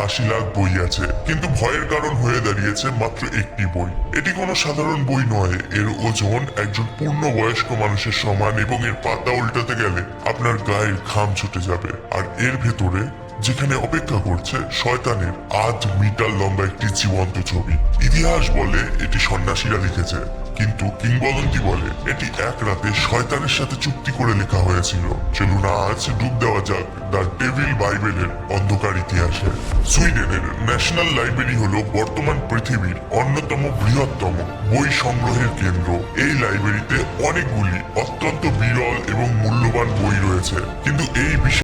80 লাখ বই আছে, কিন্তু ভয়ের কারণ হয়ে দাঁড়িয়েছে মাত্র একটি বই। এটি কোনো সাধারণ বই নয়, এর ওজন একজন পূর্ণবয়স্ক মানুষের সমান এবং এর পাতা উল্টাতে গেলে আপনার গায়ের ঘাম ছুটে যাবে। আর এর ভেতরে যেখানে অপেক্ষা করছে শয়তানের 8 মিটার লম্বা একটি জীবন্ত ছবি। ইতিহাস বলে এটি সন্ন্যাসীরা লিখেছে, কিন্তু কিংবদন্তি বলে এটি এক রাতে শয়তানের সাথে চুক্তি করে লেখা হয়েছিল। চলুন আজ ডুব দেওয়া যাক দ্য ডেভিল বাইবেলের অন্ধকার ইতিহাসে। সুইডেনের ন্যাশনাল লাইব্রেরি হলো বর্তমান পৃথিবীর অন্যতম বৃহত্তম বই সংগ্রহের কেন্দ্র। এই লাইব্রেরিতে অনেকগুলি অত্যন্ত বিরল এবং মূল্যবান বই রয়েছে, কিন্তু এই বিষয়ে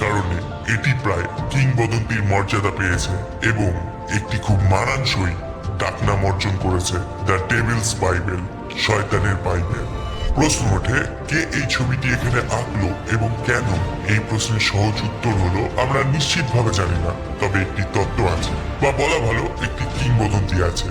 কারণে এটি প্রায় কিংবদন্তির মর্যাদা পেয়েছে এবং একটি খুব মানানসই ডাকনাম অর্জন করেছে, দ্য ডেভিলস বাইবেল, শয়তানের বাইবেল। প্রশ্ন ওঠে, কে এই ছবিটি এখানে আঁকলো এবং কেন? এই প্রশ্নের সহজ উত্তর হলো আমরা নিশ্চিতভাবে জানি না, তবে একটি তত্ত্ব আছে, বা বলা ভালো একটি কিংবদন্তি আছে।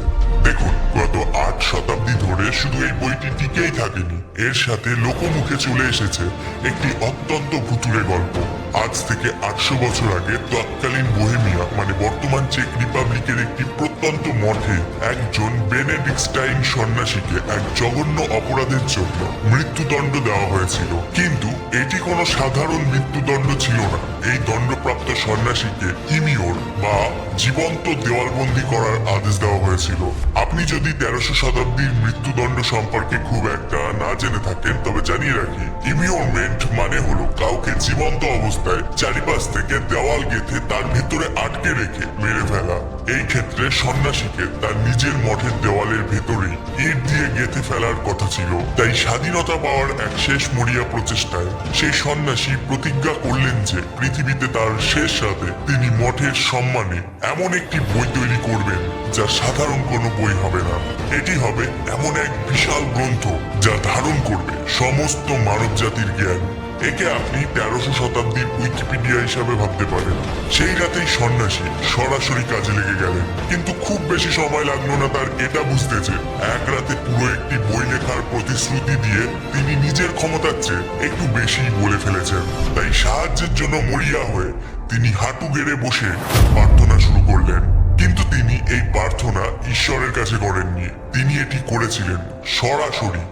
দেখুন, গত 8 শতাব্দী ধরে শুধু এই বইটি টিকেই থাকেনি, এর সাথে লোকমুখে চলে এসেছে একটি অত্যন্ত ভুতুড়ে গল্প। আজ থেকে 800 বছর আগে তৎকালীন বোহেমিয়া মানে বর্তমান চেক রিপাবলিকের একটি প্রত্যন্ত মঠে একজন বেনেডিক্টাইন সন্ন্যাসীকে এক জঘন্য অপরাধের জন্য মৃত্যুদণ্ড দেওয়া হয়েছিল। কিন্তু এটি কোনো সাধারণ মৃত্যুদণ্ড ছিল না। এই দণ্ডপ্রাপ্ত সন্ন্যাসীকে ইমিওর বা জীবন্ত দেওয়ালবন্দি করার আদেশ দেওয়া হয়েছিল। আপনি যদি 1300 শতাব্দীর মৃত্যুদণ্ড সম্পর্কে খুব একটা না জেনে থাকেন, তবে জানিয়ে রাখি, ইমিওরমেন্ট মানে হলো কাউকে জীবন্ত অবস্থায় চারিপাশ থেকে দেওয়াল গেঁথে তার ভেতরে আটকে রেখে মেরে ফেলা। এই ক্ষেত্রে সন্ন্যাসীকে তার নিজের মঠের দেওয়ালের ভেতরেই ইট দিয়ে গেঁথে ফেলার কথা ছিল। তাই স্বাধীনতা পাওয়ার এক শেষ মরিয়া প্রচেষ্টায় সেই সন্ন্যাসী প্রতিজ্ঞা করলেন যে পৃথিবীতে তার শেষ রাতে তিনি মঠের সম্মানে এমন একটি বই তৈরি করবেন যা সাধারণ কোনো বই হবে না। এটি হবে এমন এক বিশাল গ্রন্থ যা ধারণ করবে সমস্ত মানব জাতির জ্ঞান। একে আপনি 1300 শতাব্দীর উইকিপিডিয়া হিসাবে ভাবতে পারেন। সেই রাতেই সন্ন্যাসী সরাসরি কাজে লেগে গেলেন, কিন্তু খুব বেশি সময় লাগলো না তার এটা বুঝতে যে এক রাতে পুরো একটি বই লেখার প্রতিশ্রুতি দিয়ে তিনি নিজের ক্ষমতার চেয়ে একটু বেশি বলে ফেলেছেন। তাই সাহায্যের জন্য মরিয়া হয়ে তিনি হাঁটু গেড়ে বসে প্রার্থনা শুরু করলেন। কিন্তু তিনি এই প্রার্থনা ঈশ্বরের কাছে করেননি, তিনি এটি করেছিলেন সরাসরি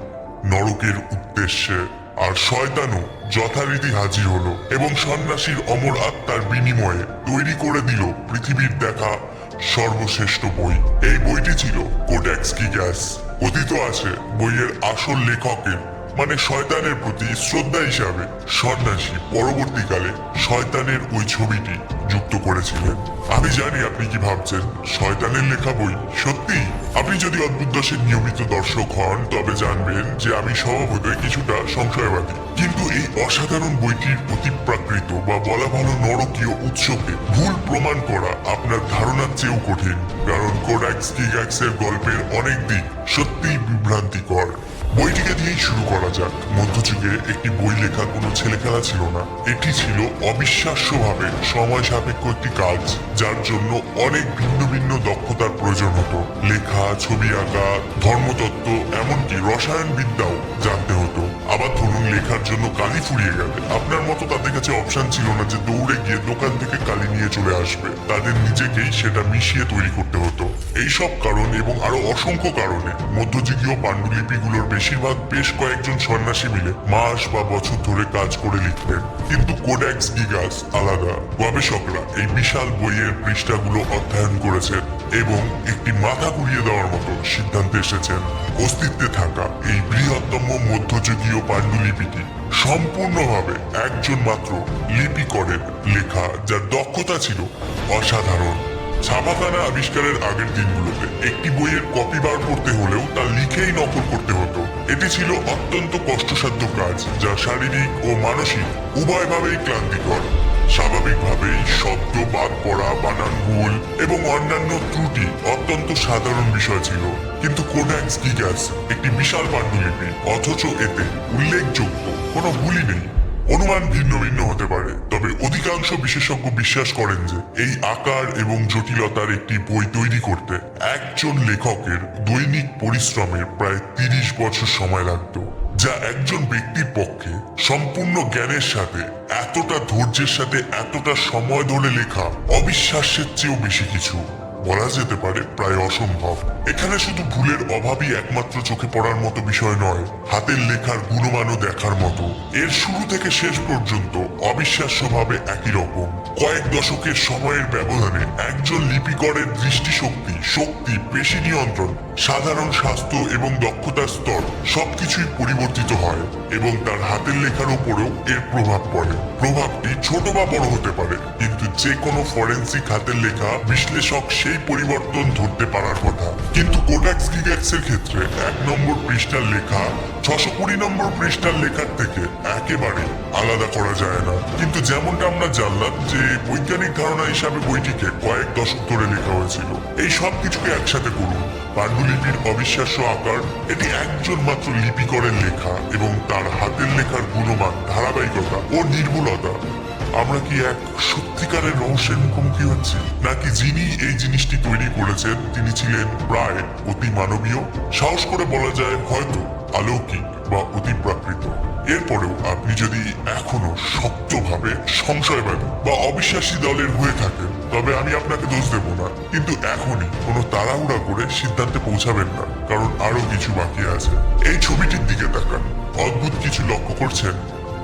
নরকের উদ্দেশ্যে। আর শয়তানও যথারীতি হাজির হলো এবং সন্ন্যাসীর অমর আত্মার বিনিময়ে তৈরি করে দিল পৃথিবীর দেখা সর্বশ্রেষ্ঠ বই। এই বইটি ছিল কোডেক্স কিগাস। কথিত আছে বইয়ের আসল লেখকের মানে শয়তানের প্রতি শ্রদ্ধা হিসাবে সন্ন্যাসী পরবর্তীকালে শয়তানের ওই ছবিটি যুক্ত করেছিলেন। আমি জানি আপনি কি ভাবছেন, শয়তানের লেখা বই? সত্যি? আপনি যদি অদ্ভুত দশের নিয়মিত দর্শক হন তবে জানবেন যে আমি স্বভাবতই কিছুটা সংশয়বাদী, কিন্তু এই অসাধারণ বইটির অতিপ্রাকৃত বা বলা ভালো নরকীয় উৎসকে ভুল প্রমাণ করা আপনার ধারণার চেয়েও কঠিন, কারণ কোডাক্স গিগাক্সের গল্পের অনেক দিক সত্যিই বিভ্রান্তিকর। বইটিকে দিয়েই শুরু করা যাক। মধ্যযুগে একটি বই লেখা কোনো ছেলেখেলা ছিল না। এটি ছিল অবিশ্বাস্যভাবে সময় সাপেক্ষ একটি কাজ, যার জন্য অনেক ভিন্ন ভিন্ন দক্ষতার প্রয়োজন হতো। লেখা, ছবি আঁকা, ধর্মতত্ত্ব, এমনকি রসায়ন বিদ্যাও জানতে হতো। আবার ধরুন লেখার জন্য কালি ফুরিয়ে গেলে আপনার মতো তাদের কাছে অপশন ছিল না যে দৌড়ে গিয়ে দোকান থেকে কালি নিয়ে চলে আসবে। তাদের নিজেকেই সেটা মিশিয়ে তৈরি করতে হতো। এইসব কারণ এবং আরো অসংখ্য কারণে মধ্যযুগীয় পাণ্ডুলিপিগুলোর বেশিরভাগ বেশ কয়েকজন সন্ন্যাসী মিলে মাস বা বছর ধরে কাজ করে লিখতেন। কিন্তু কোডেক্স গিগাস আলাদা। গবেষকরা এই বিশাল বইয়ের পৃষ্ঠাগুলো অধ্যয়ন করেছেন এবং একটি মাথা ঘুরিয়ে দেওয়ার মতো সিদ্ধান্তে এসেছেন। অস্তিত্বে থাকা এই বৃহত্তম মধ্যযুগীয় পাণ্ডুলিপিটি সম্পূর্ণভাবে একজন মাত্র লিপিকরের লেখা, যার দক্ষতা ছিল অসাধারণ। ছাপাখানা আবিষ্কারের আগের দিনগুলোতে একটি বইয়ের কপি বার করতে হলেও তা লিখেই নকল করতে হতো। এটি ছিল অত্যন্ত কষ্টসাধ্য কাজ, যা শারীরিক ও মানসিক উভয়ভাবেই ক্লান্তিকর। স্বাভাবিকভাবেই শব্দ বাদ পড়া, বানান ভুল এবং অন্যান্য ত্রুটি অত্যন্ত সাধারণ বিষয় ছিল। কিন্তু কোডেক্স গিগাস একটি বিশাল পাণ্ডুলিপি, অথচ এতে উল্লেখযোগ্য কোনো ভুলই নেই। অনুমান ভিন্ন ভিন্ন হতে পারে, তবে অধিকাংশ বিশেষজ্ঞ বিশ্বাস করেন যে এই আকার এবং জটিলতার একটি বই তৈরি করতে একজন লেখকের দৈনিক পরিশ্রমের প্রায় 30 বছর সময় লাগত, যা একজন ব্যক্তির পক্ষে সম্পূর্ণ জ্ঞানের সাথে এতটা ধৈর্যের সাথে এতটা সময় ধরে লেখা অবিশ্বাস্যের চেয়েও বেশি কিছু। বলা যেতে পারে প্রায় অসম্ভব। এখানে শুধু ভুলের অভাবই একমাত্র চোখে পড়ার মতো বিষয় নয়, হাতের লেখার গুণমানও দেখার মতো। এর শুরু থেকে শেষ পর্যন্ত অবিশ্বাস্যভাবে একই রকম। কয়েক দশকের সময়ের ব্যবধানে একজন লিপিকরের দৃষ্টিশক্তি, শক্তি, পেশি নিয়ন্ত্রণ, সাধারণ স্বাস্থ্য এবং দক্ষতার স্তর সবকিছুই পরিবর্তিত হয় এবং তার হাতের লেখার উপরেও এর প্রভাব পড়ে। প্রভাবটি ছোট বা বড় হতে পারে, কিন্তু যে কোনো ফরেন্সিক হাতের লেখা বিশ্লেষক সেই পরিবর্তন ধরতে পারার কথা। কিন্তু কোডেক্স গিগাক্সের ক্ষেত্রে 1 নম্বর পৃষ্ঠার লেখা 620 নম্বর পৃষ্ঠার লেখার থেকে একেবারে আলাদা করা যায় না। কিন্তু যেমনটা আমরা জানলাম যে বৈজ্ঞানিক ধারণা হিসাবে বইটিকে কয়েক দশক ধরে লেখা হয়েছিল। এই সব কিছুকে একসাথে করুন। পাণ্ডুলিপির অবিশ্বাস্য আকার, এটি একজন মাত্র লিপিকরের লেখা এবং তার হাতের লেখার গুণমান, ধারাবাহিকতা ও নির্ভুলতা। আমরা কি এক সত্যিকারের রহস্যের মুখোমুখি হচ্ছি, নাকি যিনি এই জিনিসটি তৈরি করেছেন তিনি ছিলেন প্রায় অতি মানবীয়? সাহস করে বলা যায় হয়তো অলৌকিক বা অতি প্রাকৃত। এরপরেও আপনি যদি এখনো শক্তভাবে সংশয়বাদী বা অবিশ্বাসী দলের হয়ে থাকেন তবে আমি আপনাকে দোষ দেব না, কিন্তু এখনই কোনো তাড়াহুড়া করে সিদ্ধান্তে পৌঁছাবেন না, কারণ আরো কিছু বাকি আছে। এই ছবিটির দিকে তাকান। অদ্ভুত কিছু লক্ষ্য করছেন?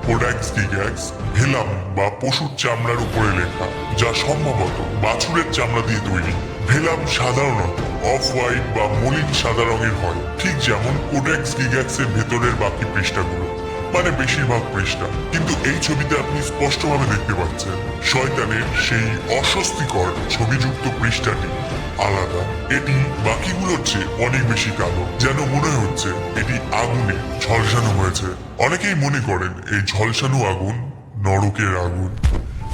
কোডেক্স গিগাক্স ভেলাম বা পশুর চামড়ার উপরে লেখা, যা সম্ভবত বাছুরের চামড়া দিয়ে তৈরি। ভেলাম সাধারণত অফ হোয়াইট বা মলিন সাদা রঙের হয়, ঠিক যেমন কোডেক্স গিগাক্সের ভেতরের বাকি পৃষ্ঠাগুলো, মানে বেশিরভাগ পৃষ্ঠা। কিন্তু এই ছবিতে আপনি স্পষ্টভাবে দেখতে পাচ্ছেন শয়তানের সেই অস্বস্তিকর ছবিযুক্ত পৃষ্ঠাটি আলাদা। এটি বাকিগুলোর চেয়ে অনেক বেশি কালো, যেন মনে হচ্ছে এটি আগুনে ঝলসানো হয়েছে। অনেকেই মনে করেন এই ঝলসানো আগুন নরকের আগুন।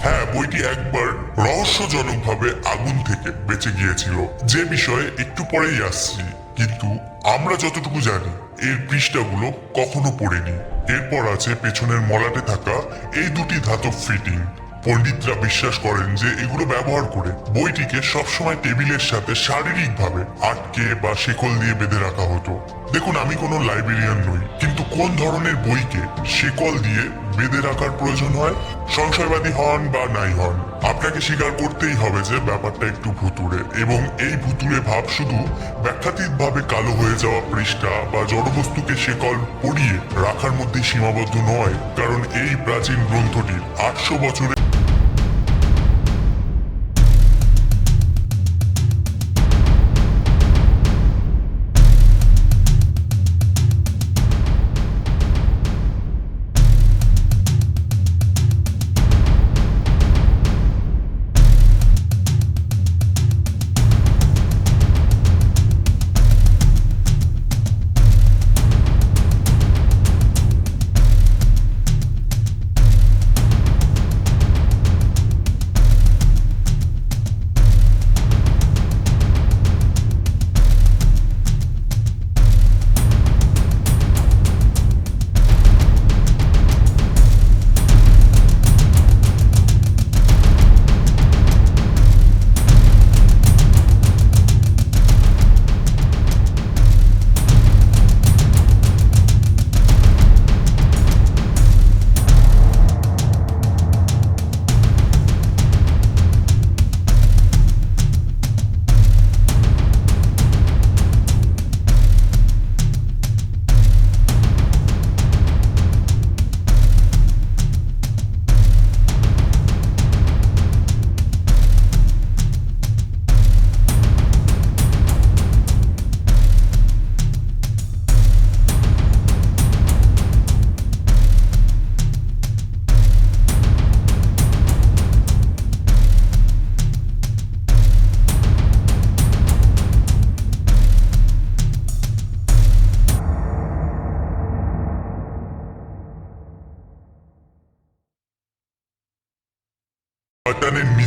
হ্যাঁ, বইটি একবার রহস্যজনকভাবে আগুন থেকে বেঁচে গিয়েছিল, যে বিষয়ে একটু পরেই আসছি। কিন্তু আমরা যতটুকু জানি এর পৃষ্ঠাগুলো কখনো পড়েনি। এরপর আছে পেছনের মলাটে থাকা এই দুটি ধাতব ফিটিং। পণ্ডিতরা বিশ্বাস করেন যে এগুলো ব্যবহার করে বইটিকে সবসময় টেবিলের সাথে শারীরিকভাবে আটকে বা শেকল দিয়ে বেঁধে রাখা হতো। দেখুন, আমি কোনো লাইব্রেরিয়ান নই, কিন্তু কোন ধরনের বইকে শেকল দিয়ে বেঁধে রাখার প্রয়োজন হয়? সংশয়বাদী হন বা নাই হন, আপনাকে স্বীকার করতেই হবে যে ব্যাপারটা একটু ভুতুড়ে। এবং এই ভুতুড়ে ভাব শুধু ব্যাখ্যাতীতভাবে কালো হয়ে যাওয়া পৃষ্ঠা বা জড়বস্তুকে শেকল পরিয়ে রাখার মধ্যে সীমাবদ্ধ নয়, কারণ এই প্রাচীন গ্রন্থটির 800 বছরের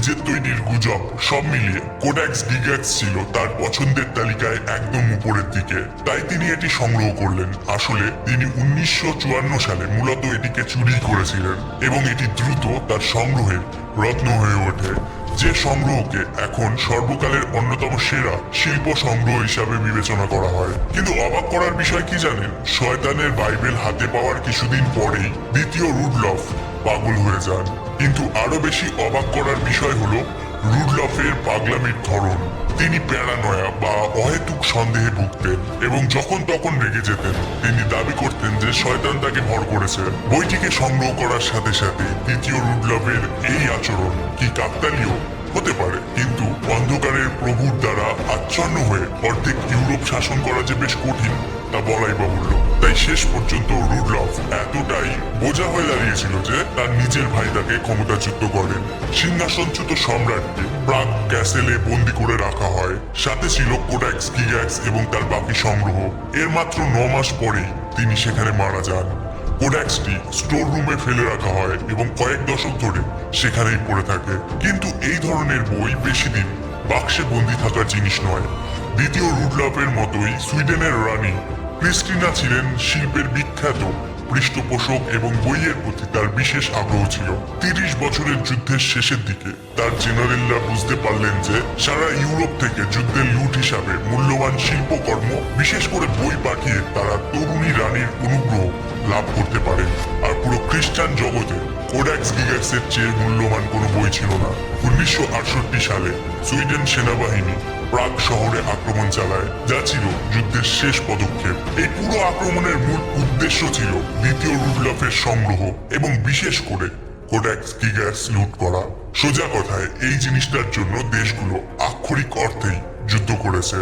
নিজের তৈরির গুজব সব মিলিয়ে কোডাক্স গিগাক্স ছিল তার পছন্দের তালিকায় একদম উপরের দিকে। তাই তিনি এটি সংগ্রহ করলেন। আসলে তিনি 1954 সালে মূলত এটিকে চুরি করেছিলেন এবং এটি দ্রুত তার সংগ্রহের রত্ন হয়ে ওঠে, যে সংগ্রহকে এখন সর্বকালের অন্যতম সেরা শিল্প সংগ্রহ হিসাবে বিবেচনা করা হয়। কিন্তু অবাক করার বিষয় কি জানেন, শয়তানের বাইবেল হাতে পাওয়ার কিছুদিন পরেই দ্বিতীয় রুডলফ পাগল হয়ে যান। কিন্তু আরো বেশি অবাক করার বিষয় হলো রুডলফের পাগলামির ধরন। তিনি প্যারানয়া বা অহেতুক সন্দেহে ভুগতেন এবং যখন তখন রেগে যেতেন। তিনি দাবি করতেন যে শয়তান তাকে ভর করেছে। বইটিকে সংগ্রহ করার সাথে সাথে দ্বিতীয় রুডলফের এই আচরণ কি কাকতালীয় হতে পারে, কিন্তু অন্ধকারের প্রভুর দ্বারা আচ্ছন্ন হয়ে অর্ধেক ইউরোপ শাসন করা যে বেশ কঠিন তা বলাই বাহুল্য। তাই শেষ পর্যন্ত রুডলফ এতটাই বোঝা হয়ে দাঁড়িয়েছিল যে তার নিজের ভাই তাকে ক্ষমতাচ্যুত করেন। সিংহাসনচ্যুত সম্রাটকে প্রাগ ক্যাসেলে বন্দি করে রাখা হয়। সাথে ছিল কোডাক্স গিগাক্স এবং তার বাকি সংগ্রহ। এর মাত্র 9 মাস পরেই তিনি সেখানে মারা যান। কোডাক্সটি স্টোর রুমে ফেলে রাখা হয় এবং কয়েক দশক ধরে সেখানেই পড়ে থাকে। কিন্তু এই ধরনের বই বেশি দিন বাক্সে বন্দি থাকার জিনিস নয়। দ্বিতীয় রুডলফের মতোই সুইডেনের রানী ক্রিস্টিনা ছিলেন শিল্পের বিখ্যাত পৃষ্ঠপোষক এবং বইয়ের প্রতি তার বিশেষ আগ্রহ ছিল। 30 বছরের যুদ্ধের শেষের দিকে তার জেনারেলরা বুঝতে পারলেন যে সারা ইউরোপ থেকে যুদ্ধের লুট হিসাবে মূল্যবান শিল্পকর্ম, বিশেষ করে বই পাঠিয়ে তারা তরুণী রানীর অনুগ্রহ লাভ করতে পারে। আর পুরো খ্রিস্টান জগতে কোডাক্স গিগাক্সের চেয়ে মূল্যবান কোনো বই ছিল না। 1968 সালে সুইডেন সেনাবাহিনী প্রাগ শহরে আক্রমণ চালায়, যা ছিল যুদ্ধের শেষ পদক্ষেপ। এই পুরো আক্রমণের মূল উদ্দেশ্য ছিল দ্বিতীয় রুডলফের সংগ্রহ এবং বিশেষ করে কোডাক্স গিগাক্স লুট করা। সোজা কথায় এই জিনিসটার জন্য দেশগুলো আক্ষরিক অর্থেই যুদ্ধ করেছে।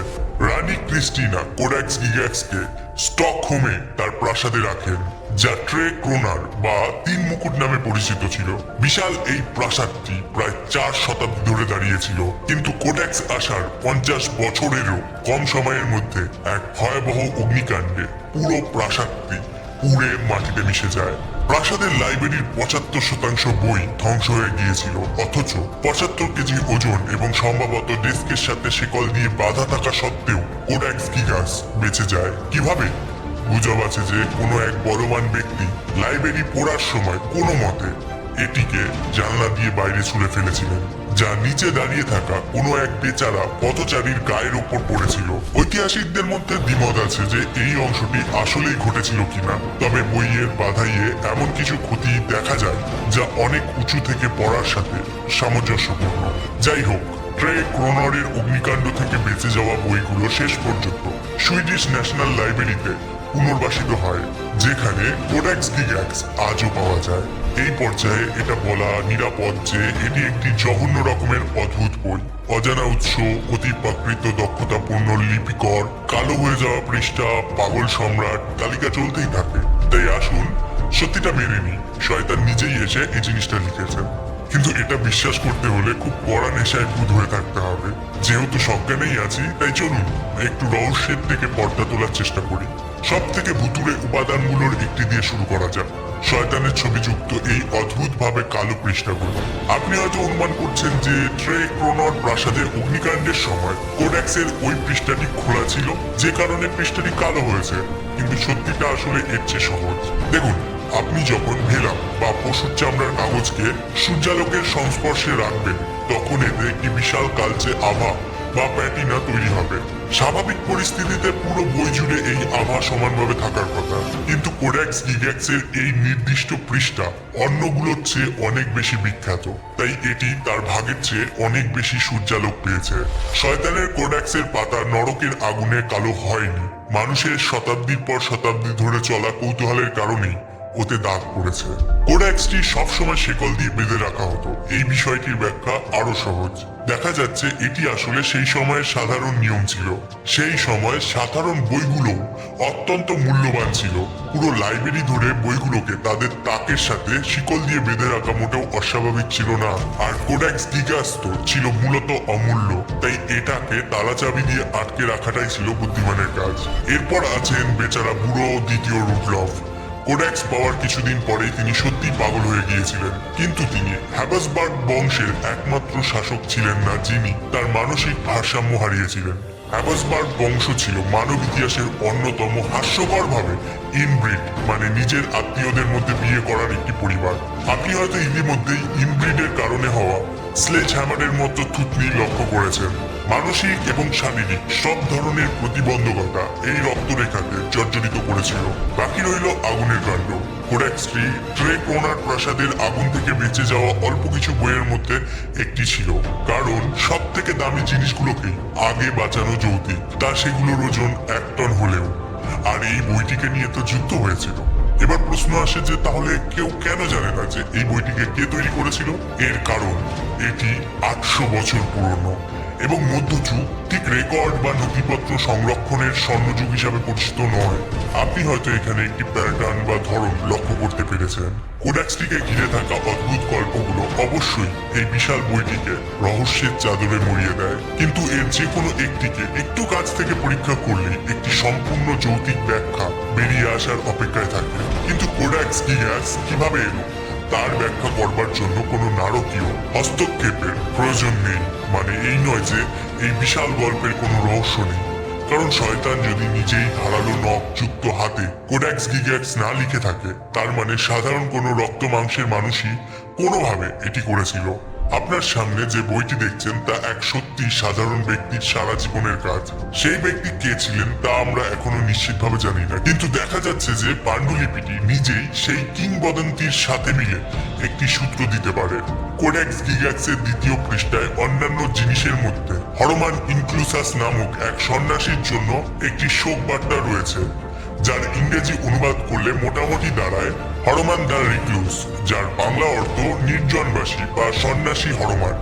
রানী ক্রিস্টিনা কোডাক্স গিগাক্সকে স্টকহোমে তার প্রাসাদে রাখেন, যা ট্রে ক্রোনার বা 3 মুকুট নামে পরিচিত ছিল। বিশাল এই প্রাসাদটি প্রায় 4 শতাব্দী ধরে দাঁড়িয়েছিল, কিন্তু কোডাক্স আসার 50 বছরেরও কম সময়ের মধ্যে এক ভয়াবহ অগ্নিকাণ্ডে পুরো প্রাসাদটি পুড়ে মাটিতে মিশে যায়। প্রাসাদের লাইব্রেরির 75% বই ধ্বংস হয়ে গিয়েছিল, অথচ 75 কেজি ওজন এবং সম্ভবত ডেস্কের সাথে শিকল দিয়ে বাঁধা থাকা সত্ত্বেও কোডাক্স গিগাক্স বেঁচে যায়। কিভাবে? গুজব আছে যে কোনো এক বড়বান ব্যক্তি লাইব্রেরি পড়ার সময় কোনো মতে এটিকে জানলা দিয়ে বাইরে ছুঁড়ে ফেলেছিলেন, যা নিচে দাঁড়িয়ে থাকা কোনো এক বেচারা পথচারীর গায়ের ওপর পড়েছিল। ঐতিহাসিকদের মধ্যে দ্বিমত আছে যে এই অংশটি আসলেই ঘটেছিল কিনা, তবে বইয়ের বাধাইয়ে এমন কিছু ক্ষতি দেখা যায় যা অনেক উঁচু থেকে পড়ার সাথে সামঞ্জস্যপূর্ণ। যাই হোক, ট্রে ক্রোনারের অগ্নিকাণ্ড থেকে বেঁচে যাওয়া বইগুলো শেষ পর্যন্ত সুইডিশ ন্যাশনাল লাইব্রেরিতে পুনর্বাসিত হয়, যেখানে কোডাক্স গিগাক্স আজও পাওয়া যায়। এই পর্যায়ে এটা বলা নিরাপদ যে এটি একটি জঘন্য রকমের অদ্ভুত বই। অজানা উৎস, অতিপ্রাকৃত দক্ষতাপূর্ণ লিপিকর, কালো হয়ে যাওয়া পৃষ্ঠা, পাগল সম্রাট, তালিকা চলতেই থাকে। তাই আসুন সত্যিটা মেনে নিই, শয়তান নিজেই এসে এই জিনিসটা লিখেছেন। কিন্তু এটা বিশ্বাস করতে হলে খুব কড়া নেশায় বুঁদ হয়ে থাকতে হবে। যেহেতু সজ্ঞানেই আছি, তাই চলুন একটু রহস্যের থেকে পর্দা তোলার চেষ্টা করি। সব থেকে ভুতুড়ে উপাদানগুলোর একটি দিয়ে শুরু করা যাক, শয়তানের ছবিযুক্ত এই অদ্ভুতভাবে কালো পৃষ্ঠাগুলো। আপনি হয়তো অনুমান করছেন যে ট্রে ক্রোনার প্রাসাদে অগ্নিকাণ্ডের সময় কোডাক্সের ওই পৃষ্ঠাটি খোলা ছিল, যে কারণে পৃষ্ঠাটি কালো হয়েছে। কিন্তু সত্যিটা আসলে এর চেয়ে সহজ। দেখুন, আপনি যখন ভেলা বা পশুর চামড়ার কাগজকে সূর্যালোকের সংস্পর্শে রাখবেন, তখন এতে একটি বিশাল কালচে আভা বা প্যাটিনা তৈরি হবে। স্বাভাবিক পরিস্থিতিতে পুরো বই জুড়ে এই আভা সমানভাবে থাকার কথা, কিন্তু কোডাক্স গিগাক্সের এই নির্দিষ্ট পৃষ্ঠা অন্যগুলোর চেয়ে অনেক বেশি বিখ্যাত, তাই এটি তার ভাগের চেয়ে অনেক বেশি সূর্যালোক পেয়েছে। শয়তানের কোডাক্সের পাতা নরকের আগুনে কালো হয়নি, মানুষের শতাব্দীর পর শতাব্দী ধরে চলা কৌতূহলের কারণেই ওতে দাগ পড়েছে। কোডাক্সটি সবসময় শেকল দিয়ে বেঁধে রাখা হতো। এই বিষয়টির ব্যাখ্যা আরো সহজ। দেখা যাচ্ছে এটি আসলে সেই সময়ের সাধারণ নিয়ম ছিল। সেই সময় সাধারণ বইগুলো অত্যন্ত মূল্যবান ছিল। পুরো লাইব্রেরি ধরে বইগুলোকে তাদের তাকের সাথে শিকল দিয়ে বেঁধে রাখা মোটেও অস্বাভাবিক ছিল না। আর কোডাক্স গিগাক্স তো ছিল মূলত অমূল্য, তাই এটাকে তালাচাবি দিয়ে আটকে রাখাটাই ছিল বুদ্ধিমানের কাজ। এরপর আছেন বেচারা বুড়ো দ্বিতীয় রুডলফ। কোডেক্স পাওয়ার কিছুদিন পরেই তিনি সত্যি পাগল হয়ে গিয়েছিলেন, কিন্তু তিনি হ্যাবাসবার্গ বংশের একমাত্র শাসক ছিলেন না যিনি তার মানসিক ভারসাম্য হারিয়েছিলেন। হ্যাবাসবার্গ বংশ ছিল মানব ইতিহাসের অন্যতম হাস্যকরভাবে ইনব্রিড মানে নিজের আত্মীয়দের মধ্যে বিয়ে করার একটি পরিবার। আপনি হয়তো ইতিমধ্যেই ইনব্রিডের কারণে হওয়া স্লেজ হ্যামারের মতো থুতনি লক্ষ্য করেছেন। মানসিক এবং শারীরিক সব ধরনের প্রতিবন্ধকতা এই রক্তরেখাকে জর্জরিত করেছিল। বাকি রইল আগুনের কাণ্ড। কোডেক্সটি ট্রেক্রোনার প্রাসাদের আগুন থেকে বেঁচে যাওয়া অল্প কিছু বইয়ের মধ্যে একটি ছিল, কারণ সব থেকে দামি জিনিসগুলোকেই আগে বাঁচানো যৌক্তিক, তা সেগুলোর ওজন 1 টন হলেও। আর এই বইটিকে নিয়ে তো যুদ্ধ হয়েছিল। এবার প্রশ্ন আসে যে তাহলে কেউ কেন জানে না যে এই বইটিকে কে তৈরি করেছিল? এর কারণ এটি 800 বছর পুরনো এবং মধ্যযুগ ঠিক রেকর্ড বা নথিপত্র সংরক্ষণের স্বর্ণযুগ হিসাবে পরিচিত নয়। আপনি হয়তো এখানে একটি প্যাটার্ন বা ধরন লক্ষ্য করতে পেরেছেন। কোডেক্সটিকে ঘিরে থাকা অদ্ভুত গল্পগুলো অবশ্যই এই বিশাল বইটিকে রহস্যের চাদরে মুড়িয়ে দেয়, কিন্তু এর যে কোনো একটিকে একটু কাছ থেকে পরীক্ষা করলে একটি সম্পূর্ণ যৌক্তিক ব্যাখ্যা বেরিয়ে আসার অপেক্ষায় থাকে। কিন্তু কোডেক্স গিগাক্স কিভাবে এলো তার ব্যাখ্যা করবার জন্য কোনো নারকীয় হস্তক্ষেপের প্রয়োজন নেই। মানে এই নয় যে এই বিশাল গল্পের কোনো রহস্য নেই, কারণ শয়তান যদি নিজেই ধারালো নখযুক্ত হাতে কোডেক্স গিগাক্স না লিখে থাকে, তার মানে সাধারণ কোনো রক্ত মাংসের মানুষই কোনোভাবে এটি করেছিল। আপনার সামনে যে বইটি দেখছেন তা এক সত্যি সাধারণ ব্যক্তির সারা জীবনের কাজ। সেই ব্যক্তি কে ছিলেন তা আমরা এখনো নিশ্চিতভাবে জানি না, কিন্তু দেখা যাচ্ছে যে পাণ্ডুলিপিটি নিজেই সেই কিংবদন্তির সাথে মিলে একটি সূত্র দিতে পারে। কোডেক্স গিগাক্সের 2য় পৃষ্ঠায় অন্যান্য জিনিসের মধ্যে হরমান ইনক্লুসাস নামক এক সন্ন্যাসীর জন্য একটি শোক বার্তা রয়েছে, যার ইংরেজি অনুবাদ করলে মোটামুটি দাঁড়ায় হরমান দ্য রিক্লুস, যার বাংলা অর্থ নির্জনবাসী বা সন্ন্যাসী হরমান।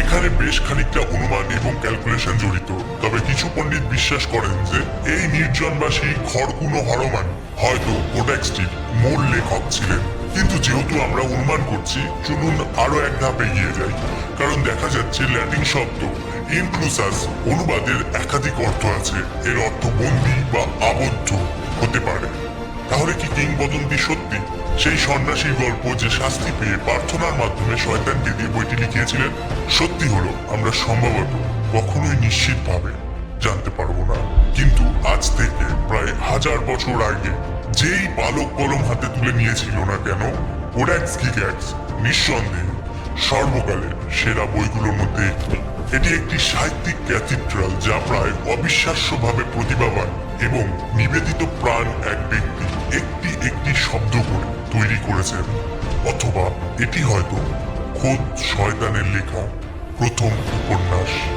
এখানে বেশ খানিকটা অনুমান এবং ক্যালকুলেশন জড়িত, তবে কিছু পণ্ডিত বিশ্বাস করেন যে এই নির্জনবাসী খড়কুনো হরমান হয়তো কোডেক্সটির মূল লেখক ছিলেন। কিন্তু যেহেতু আমরা অনুমান করছি, চলুন আরো এক ধাপ এগিয়ে যাই, কারণ দেখা যাচ্ছে ল্যাটিন শব্দ ইনক্লুসাস অনুবাদের একাধিক অর্থ আছে। এর অর্থ বন্দী বা আবদ্ধ হতে পারে। তাহলে কি কিংবদন্তি সত্যি? সেই সন্ন্যাসীর গল্প যে শাস্তি পেয়ে প্রার্থনার মাধ্যমে শয়তানকে দিয়ে বইটি লিখিয়েছিলেন সত্যি হলো আমরা সম্ভবত কখনোই নিশ্চিতভাবে জানতে পারবো না। কিন্তু আজ থেকে প্রায় 1000 বছর আগে যেই বালক কলম হাতে তুলে নিয়েছিল না কেন, কোডেক্স গিগাক্স নিঃসন্দেহে সর্বকালের সেরা বইগুলোর মধ্যে একটি। এটি একটি সাহিত্যিক ক্যাথিড্রাল যা প্রায় অবিশ্বাস্যভাবে প্রতিভাবান এবং নিবেদিত প্রাণ এক ব্যক্তি একটি একটি শব্দ করে তৈরি করেছেন। অথবা এটি হয়তো খোদ শয়তানের লেখা প্রথম উপন্যাস।